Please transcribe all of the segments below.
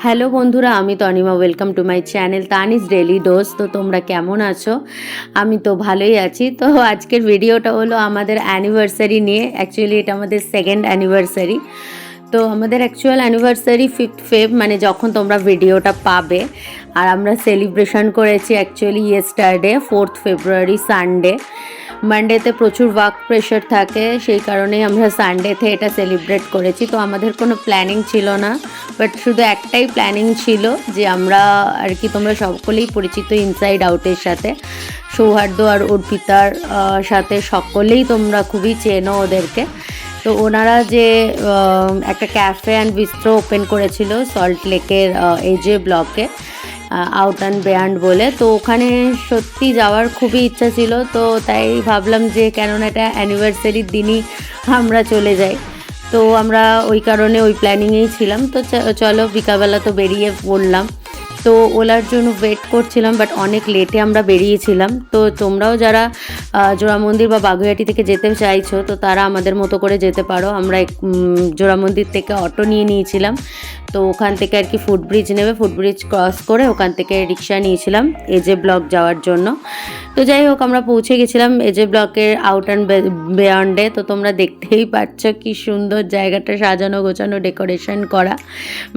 Hello বন্ধুরা, আমি Tanima. Welcome to my channel Tani's daily dose. তো তোমরা কেমন আছো? আমি তো ভালোই আছি। তো আজকের ভিডিওটা হলো আমাদের অ্যানিভার্সারি নিয়ে। অ্যাকচুয়ালি এটা আমাদের সেকেন্ড অ্যানিভার্সারি। তো আমাদের অ্যাকচুয়াল অ্যানিভার্সারি 5th ফেব, মানে যখন তোমরা ভিডিওটা পাবে। আর আমরা সেলিব্রেশন করেছি অ্যাকচুয়ালি ইয়েস্টারডে 4th ফেব্রুয়ারি সানডে। মানডেতে প্রচুর ওয়ার্ক প্রেশার থাকে, সেই কারণেই আমরা সানডেতে এটা সেলিব্রেট করেছি। তো আমাদের কোনো প্ল্যানিং ছিল না, বাট শুধু একটাই প্ল্যানিং ছিল যে আমরা আর কি, তোমরা সকলেই পরিচিত ইনসাইড আউটের সাথে, সৌহার্দ্য আর অর্পিতার সাথে সকলেই তোমরা খুবই চেনো ওদেরকে। তো ওনারা যে একটা ক্যাফে অ্যান্ড বিস্ট্রো ওপেন করেছিল সল্ট লেকের এজে ব্লকে, আউট অ্যান্ড বেয়ান্ড বলে, তো ওখানে সত্যি যাওয়ার খুবই ইচ্ছা ছিল। তো তাই ভাবলাম যে কেননা এটা অ্যানিভার্সারির দিনই আমরা চলে যাই। তো আমরা ওই কারণে ওই প্ল্যানিংয়েই ছিলাম। তো চলো বিকালবেলা তো বেরিয়ে পড়লাম। তো ওলার জন্য ওয়েট করছিলাম, বাট অনেক লেটে আমরা বেরিয়েছিলাম। তো তোমরাও যারা জোড়া মন্দির বা বাগুইআটি থেকে যেতে চাইছো, তো তারা আমাদের মতো করে যেতে পারো। আমরা জোড়া মন্দির থেকে অটো নিয়ে নিয়েছিলাম। তো ওখান থেকে আর কি ফুটব্রিজ নেবে, ফুটব্রিজ ক্রস করে ওখান থেকে রিক্সা নিয়েছিলাম এজে ব্লক যাওয়ার জন্য। তো যাই হোক, আমরা পৌঁছে গেছিলাম এজে ব্লকের আউট অ্যান্ড বেয়ন্ডে। তো তোমরা দেখতেই পাচ্ছ কি সুন্দর জায়গাটা, সাজানো গোছানো, ডেকোরেশন করা।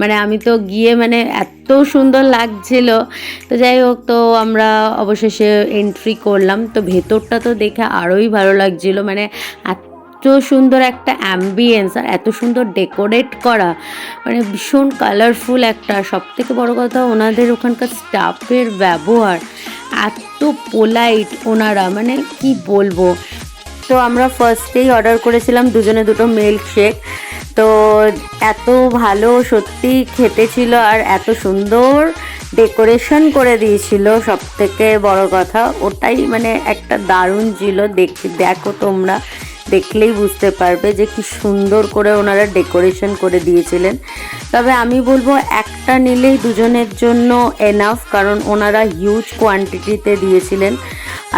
মানে আমি তো গিয়ে মানে এত সুন্দর লাগছিল। তো যাই হোক, তো আমরা অবশেষে এন্ট্রি করলাম। তো ভেতরটা তো দেখে আরোই ভালো লাগছিল। মানে এত সুন্দর একটা অ্যাম্বিয়েন্স আর এত সুন্দর ডেকোরেট করা, মানে ভীষণ কালারফুল একটা। সবথেকে বড় কথা, ওনাদের ওখানকার স্টাফের ব্যবহার এত পোলাইট ওনারা, মানে কি বলবো। তো আমরা ফার্স্টেই অর্ডার করেছিলাম দুজনে দুটো মিল্ক শেক। তো এত ভালো সত্যি খেতে ছিল, আর এত সুন্দর ডেকোরেশন করে দিয়েছিল। সব থেকে বড় কথা ওটাই, মানে একটা দারুণ ছিল। দেখো তোমরা দেখলেই বুঝতে পারবে যে কি সুন্দর করে ওনারা ডেকোরেশন করে দিয়েছিলেন। তবে আমি বলবো একটা নিলেই দুজনের জন্য এনাফ, কারণ ওনারা হিউজ কোয়ান্টিটিতে দিয়েছিলেন।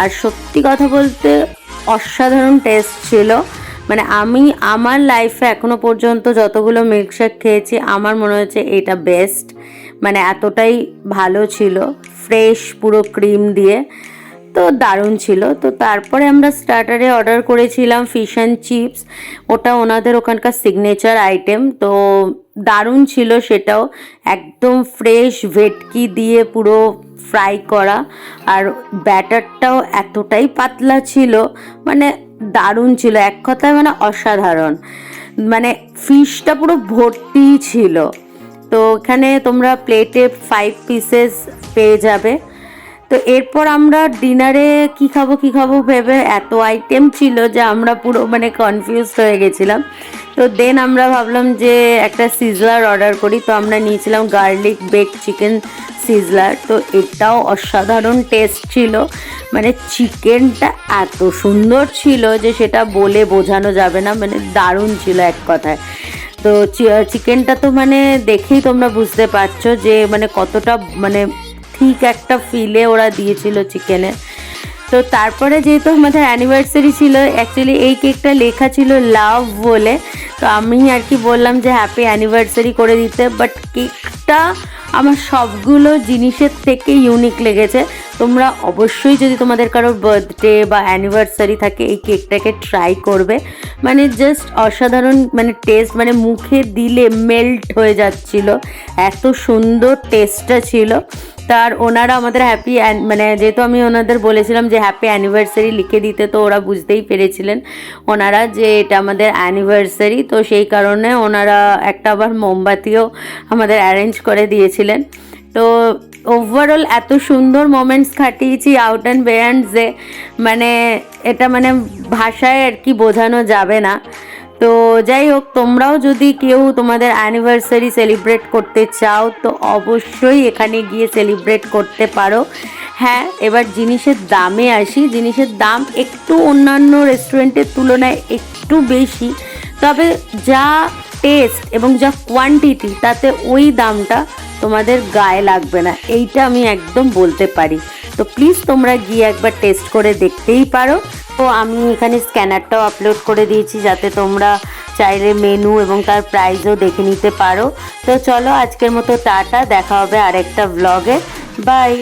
আর সত্যি কথা বলতে অসাধারণ টেস্ট ছিল। মানে আমি আমার লাইফে এখনো পর্যন্ত যতগুলো মিল্কশেক খেয়েছি, আমার মনে হচ্ছে এটা বেস্ট। মানে এতটাই ভালো ছিল, ফ্রেশ পুরো ক্রিম দিয়ে। তো দারুণ ছিল। তো তারপরে আমরা স্টার্টারে অর্ডার করেছিলাম ফিশ অ্যান্ড চিপস। ওটা ওনাদের ওখানকার সিগনেচার আইটেম। তো দারুণ ছিল সেটাও, একদম ফ্রেশ ভেটকি দিয়ে পুরো ফ্রাই করা। আর ব্যাটারটাও এতটাই পাতলা ছিল, মানে দারুণ ছিল। এক কথায় মানে অসাধারণ। মানে ফিশটা পুরো ভর্তি ছিল। তো এখানে তোমরা প্লেটে 5 পিসেস পেয়ে যাবে। তো এরপর আমরা ডিনারে কী খাবো ভেবে এত আইটেম ছিল যে আমরা পুরো মানে কনফিউজড হয়ে গেছিলাম। তো দেন আমরা ভাবলাম যে একটা সিজলার অর্ডার করি। তো আমরা নিয়েছিলাম গার্লিক বেক চিকেন সিজলার। তো এটাও অসাধারণ টেস্ট ছিল। মানে চিকেনটা এত সুন্দর ছিল যে সেটা বলে বোঝানো যাবে না, মানে দারুণ ছিল এক কথায়। তো চিকেনটা তো মানে দেখেই তোমরা বুঝতে পারছো যে মানে কতটা মানে ঠিক একটা ফিলে ওরা দিয়েছিল চিকেনে। তো তারপরে যেহেতু আমাদের অ্যানিভার্সারি ছিল, অ্যাকচুয়ালি এই কেকটা লেখা ছিল লাভ বলে। তো আমি আর কি বললাম যে হ্যাপি অ্যানিভার্সারি করে দিতে, বাট কেকটা আমার সবগুলো জিনিসের থেকে ইউনিক লেগেছে। তোমরা অবশ্যই যদি তোমাদের কারোর বার্থডে বা অ্যানিভার্সারি থাকে, এই কেকটাকে ট্রাই করবে। মানে জাস্ট অসাধারণ, মানে টেস্ট, মানে মুখে দিলে মেল্ট হয়ে যাচ্ছিল, এত সুন্দর টেস্টটা ছিল। তার ওনারা আমাদের হ্যাপি মানে যেহেতু আমি ওনাদের বলেছিলাম যে হ্যাপি অ্যানিভার্সারি লিখে দিতে, তো ওরা বুঝতেই পেরেছিলেন ওনারা যে এটা আমাদের অ্যানিভার্সারি। তো সেই কারণে ওনারা একটা আবার মোমবাতিও আমাদের অ্যারেঞ্জ করে দিয়েছিলেন। তো ওভারঅল এত সুন্দর মোমেন্টস কাটিয়েছি আউট অ্যান্ড বেয়ান্ডসে, মানে এটা মানে ভাষায় আর কি বোঝানো যাবে না। তো যাই হোক, তোমরাও যদি কেউ তোমাদের অ্যানিভার্সারি সেলিব্রেট করতে চাও, তো অবশ্যই এখানে গিয়ে সেলিব্রেট করতে পারো। হ্যাঁ, এবার জিনিসের দামে আসি। জিনিসের দাম একটু অন্যান্য রেস্টুরেন্টের তুলনায় একটু বেশি, তবে যা টেস্ট এবং যা কোয়ান্টিটি, তাতে ওই দামটা তোমাদের গায়ে লাগবে না, এইটা আমি একদম বলতে পারি। তো প্লিজ তোমরা গিয়ে একবার টেস্ট করে দেখতেই পারো। তো আমি এখানে স্ক্যানারটাও আপলোড করে দিয়েছি, যাতে তোমরা চাইলে মেনু এবং তার প্রাইসও দেখে নিতে পারো। তো চলো আজকের মতো টাটা, দেখা হবে আরেকটা ব্লগে। বাই।